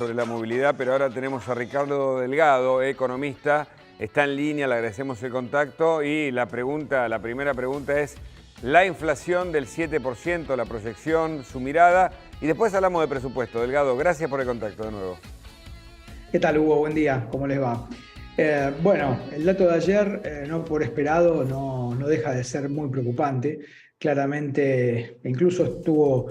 Sobre la movilidad, pero ahora tenemos a Ricardo Delgado, economista, está en línea, le agradecemos el contacto y la primera pregunta es la inflación del 7%, la proyección, su mirada y después hablamos de presupuesto. Delgado, gracias por el contacto de nuevo. ¿Qué tal, Hugo? Buen día, ¿cómo les va? Bueno, el dato de ayer, no por esperado, no deja de ser muy preocupante. Claramente, incluso estuvo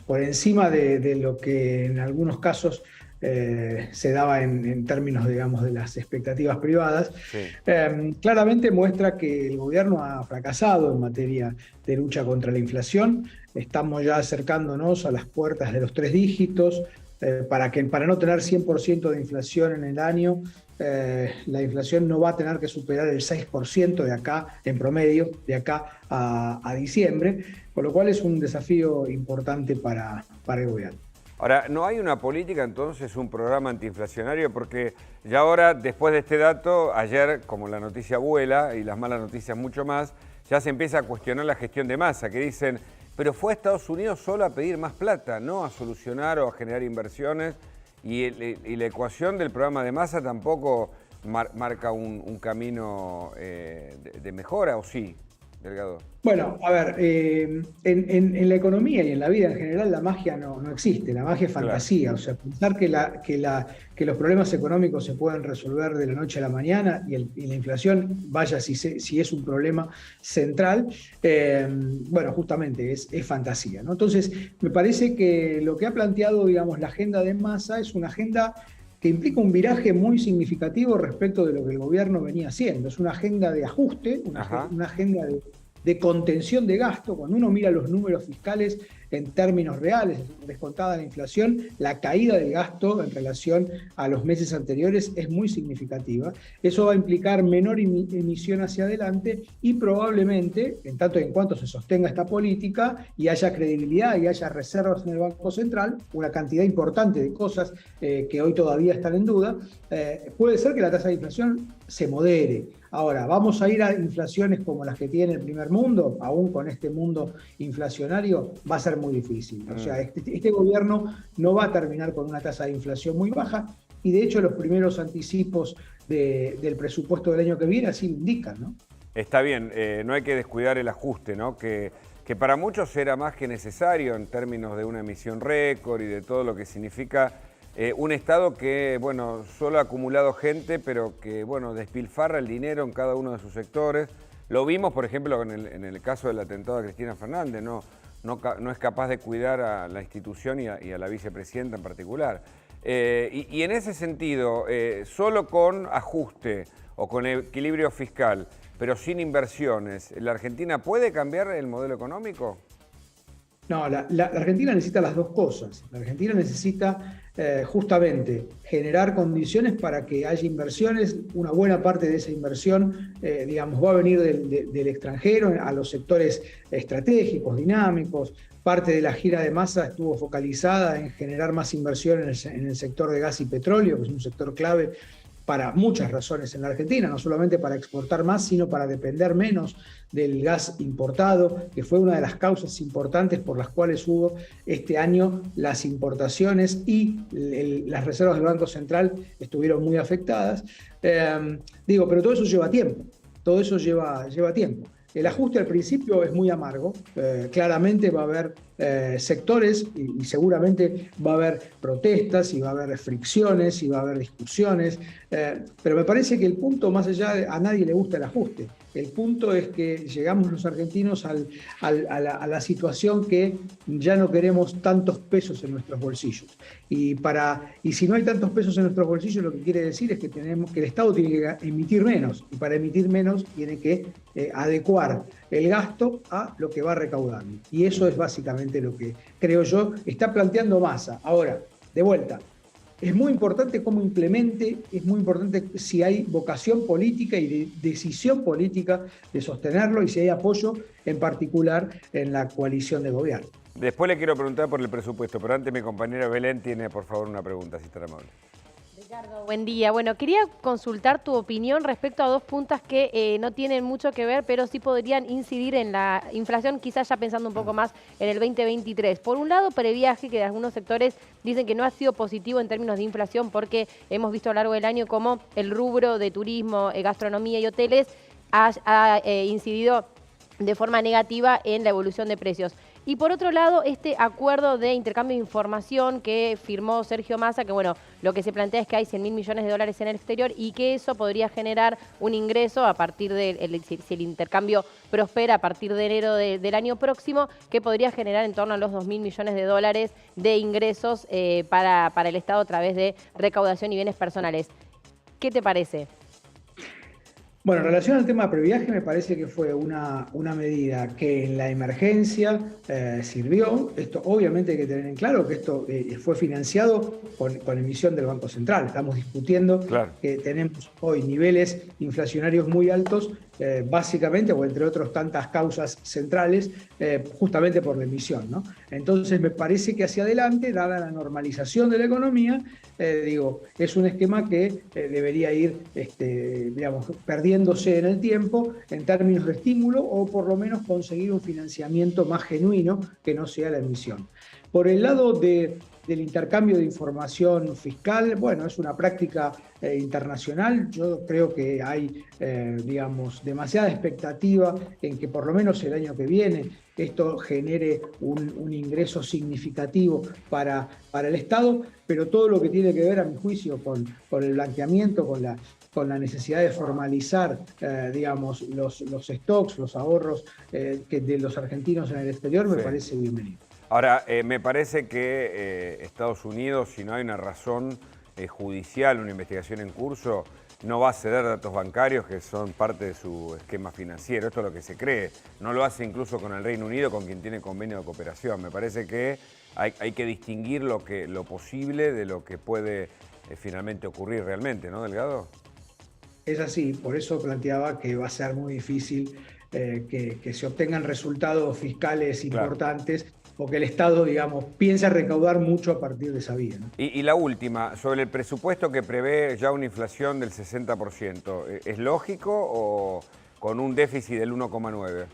por encima de lo que en algunos casos se daba en términos, digamos, de las expectativas privadas. Sí. Claramente muestra que el gobierno ha fracasado en materia de lucha contra la inflación. Estamos ya acercándonos a las puertas de los 3 dígitos. Para no tener 100% de inflación en el año, la inflación no va a tener que superar el 6% de acá, en promedio, de acá a diciembre, con lo cual es un desafío importante para el gobierno. Ahora, ¿no hay una política entonces, un programa antiinflacionario? Porque ya ahora, después de este dato, ayer, como la noticia vuela y las malas noticias mucho más, ya se empieza a cuestionar la gestión de Massa, que dicen, pero fue a Estados Unidos solo a pedir más plata, no a solucionar o a generar inversiones, y la ecuación del programa de Massa tampoco marca un camino de mejora, ¿o sí, Delgado? Bueno, a ver, en la economía y en la vida en general la magia no existe, la magia es fantasía. Claro. O sea, pensar que los problemas económicos se pueden resolver de la noche a la mañana y la inflación, vaya si es un problema central, bueno, justamente es fantasía, ¿no? Entonces, me parece que lo que ha planteado, digamos, la agenda de Massa es una agenda que implica un viraje muy significativo respecto de lo que el gobierno venía haciendo. Es una agenda de ajuste, una agenda de contención de gasto. Cuando uno mira los números fiscales en términos reales, descontada la inflación, la caída del gasto en relación a los meses anteriores es muy significativa. Eso va a implicar menor emisión hacia adelante y probablemente, en tanto y en cuanto se sostenga esta política y haya credibilidad y haya reservas en el Banco Central, una cantidad importante de cosas que hoy todavía están en duda, puede ser que la tasa de inflación se modere. Ahora, ¿vamos a ir a inflaciones como las que tiene el primer mundo? Aún con este mundo inflacionario va a ser muy difícil. O sea, este gobierno no va a terminar con una tasa de inflación muy baja y de hecho los primeros anticipos del presupuesto del año que viene así lo indican, ¿no? Está bien, no hay que descuidar el ajuste, ¿no? Que para muchos era más que necesario en términos de una emisión récord y de todo lo que significa un Estado que, bueno, solo ha acumulado gente, pero que, bueno, despilfarra el dinero en cada uno de sus sectores. Lo vimos, por ejemplo, en el caso del atentado a Cristina Fernández, no es capaz de cuidar a la institución y a la vicepresidenta en particular. Y en ese sentido, solo con ajuste o con equilibrio fiscal, pero sin inversiones, ¿la Argentina puede cambiar el modelo económico? No, la Argentina necesita las dos cosas. La Argentina necesita justamente generar condiciones para que haya inversiones. Una buena parte de esa inversión, digamos, va a venir del extranjero a los sectores estratégicos, dinámicos. Parte de la gira de Massa estuvo focalizada en generar más inversión en el sector de gas y petróleo, que es un sector clave para muchas razones en la Argentina, no solamente para exportar más, sino para depender menos del gas importado, que fue una de las causas importantes por las cuales hubo este año las importaciones y las reservas del Banco Central estuvieron muy afectadas. Pero todo eso lleva tiempo, todo eso lleva tiempo. El ajuste al principio es muy amargo, claramente va a haber sectores y seguramente va a haber protestas y va a haber fricciones y va a haber discusiones, pero me parece que el punto, más allá de a nadie le gusta el ajuste, el punto es que llegamos los argentinos a la situación que ya no queremos tantos pesos en nuestros bolsillos. Y si no hay tantos pesos en nuestros bolsillos, lo que quiere decir es que el Estado tiene que emitir menos, y para emitir menos tiene que adecuar el gasto a lo que va recaudando. Y eso es básicamente lo que, creo yo, está planteando Massa. Ahora, de vuelta, es muy importante cómo implemente, es muy importante si hay vocación política y decisión política de sostenerlo y si hay apoyo en particular en la coalición de gobierno. Después le quiero preguntar por el presupuesto, pero antes mi compañera Belén tiene, por favor, una pregunta, si está amable. Ricardo, buen día. Bueno, quería consultar tu opinión respecto a dos puntas que no tienen mucho que ver, pero sí podrían incidir en la inflación, quizás ya pensando un poco más en el 2023. Por un lado, previaje, que de algunos sectores dicen que no ha sido positivo en términos de inflación porque hemos visto a lo largo del año cómo el rubro de turismo, gastronomía y hoteles ha incidido de forma negativa en la evolución de precios. Y por otro lado, este acuerdo de intercambio de información que firmó Sergio Massa, que bueno, lo que se plantea es que hay 100.000 millones de dólares en el exterior y que eso podría generar un ingreso a partir de, si el intercambio prospera a partir de enero del año próximo, que podría generar en torno a los 2.000 millones de dólares de ingresos para el Estado a través de recaudación y bienes personales. ¿Qué te parece? Bueno, en relación al tema previaje, me parece que fue una medida que en la emergencia sirvió. Esto obviamente hay que tener en claro que esto fue financiado con emisión del Banco Central. Estamos discutiendo que tenemos hoy niveles inflacionarios muy altos, básicamente, o entre otras tantas causas centrales, justamente por la emisión, ¿no? Entonces me parece que hacia adelante, dada la normalización de la economía, es un esquema que debería ir, digamos, perdiéndose en el tiempo en términos de estímulo o por lo menos conseguir un financiamiento más genuino que no sea la emisión. Por el lado del intercambio de información fiscal, bueno, es una práctica internacional. Yo creo que hay, digamos, demasiada expectativa en que por lo menos el año que viene esto genere un ingreso significativo para el Estado, pero todo lo que tiene que ver, a mi juicio, con el blanqueamiento, con la necesidad de formalizar, digamos, los stocks, los ahorros de los argentinos en el exterior, me parece bienvenido. Ahora, me parece que Estados Unidos, si no hay una razón judicial, una investigación en curso, no va a ceder datos bancarios que son parte de su esquema financiero. Esto es lo que se cree. No lo hace incluso con el Reino Unido, con quien tiene convenio de cooperación. Me parece que hay que distinguir lo posible de lo que puede finalmente ocurrir realmente, ¿no, Delgado? Es así, por eso planteaba que va a ser muy difícil que se obtengan resultados fiscales importantes o que el Estado, digamos, piense recaudar mucho a partir de esa vía, ¿no? Y la última, sobre el presupuesto que prevé ya una inflación del 60%, ¿es lógico o con un déficit del 1,9%?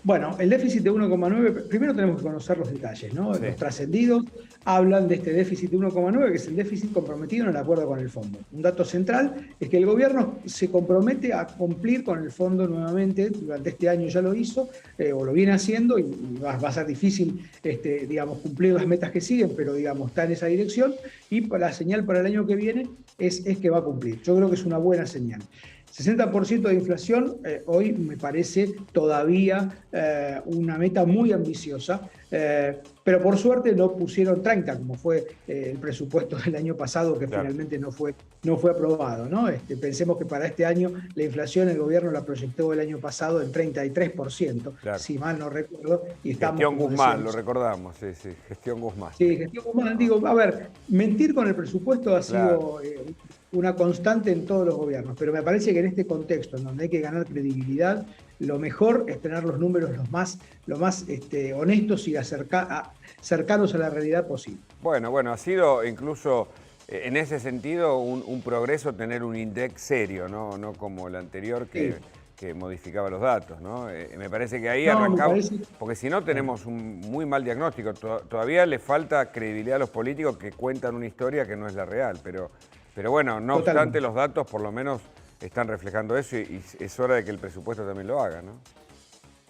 Bueno, el déficit de 1,9, primero tenemos que conocer los detalles, ¿no? Sí. Los trascendidos hablan de este déficit de 1,9, que es el déficit comprometido en el acuerdo con el fondo. Un dato central es que el gobierno se compromete a cumplir con el fondo nuevamente, durante este año ya lo hizo, o lo viene haciendo, y va a ser difícil, digamos, cumplir las metas que siguen, pero digamos, está en esa dirección, y la señal para el año que viene es que va a cumplir. Yo creo que es una buena señal. 60% de inflación, hoy me parece todavía una meta muy ambiciosa, pero por suerte no pusieron 30, como fue el presupuesto del año pasado, que finalmente no fue aprobado, ¿no? Pensemos que para este año la inflación el gobierno la proyectó el año pasado en 33%, si mal no recuerdo. Y gestión Guzmán, lo recordamos, sí, gestión Guzmán. Sí, gestión Guzmán. Digo, a ver, mentir con el presupuesto ha sido una constante en todos los gobiernos, pero me parece que en este contexto, en donde hay que ganar credibilidad, lo mejor es tener los números lo más honestos y cercanos a la realidad posible. Bueno, ha sido incluso en ese sentido un progreso tener un INDEC serio, no como el anterior que modificaba los datos, ¿no? Me parece que ahí arrancamos, porque si no tenemos un muy mal diagnóstico. Todavía le falta credibilidad a los políticos que cuentan una historia que no es la real, pero bueno, no obstante, los datos por lo menos están reflejando eso y es hora de que el presupuesto también lo haga, ¿no?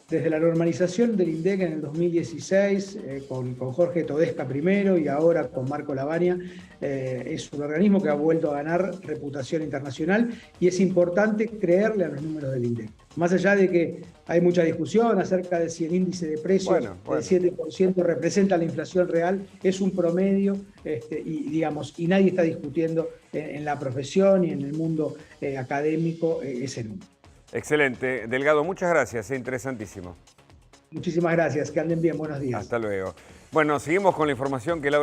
Desde la normalización del INDEC en el 2016, con Jorge Todesca primero y ahora con Marco Lavagna, es un organismo que ha vuelto a ganar reputación internacional y es importante creerle a los números del INDEC. Más allá de que hay mucha discusión acerca de si el índice de precios del 7% representa la inflación real, es un promedio y nadie está discutiendo en la profesión y en el mundo académico ese número. Excelente. Delgado, muchas gracias, interesantísimo. Muchísimas gracias, que anden bien, buenos días. Hasta luego. Bueno, seguimos con la información que Laura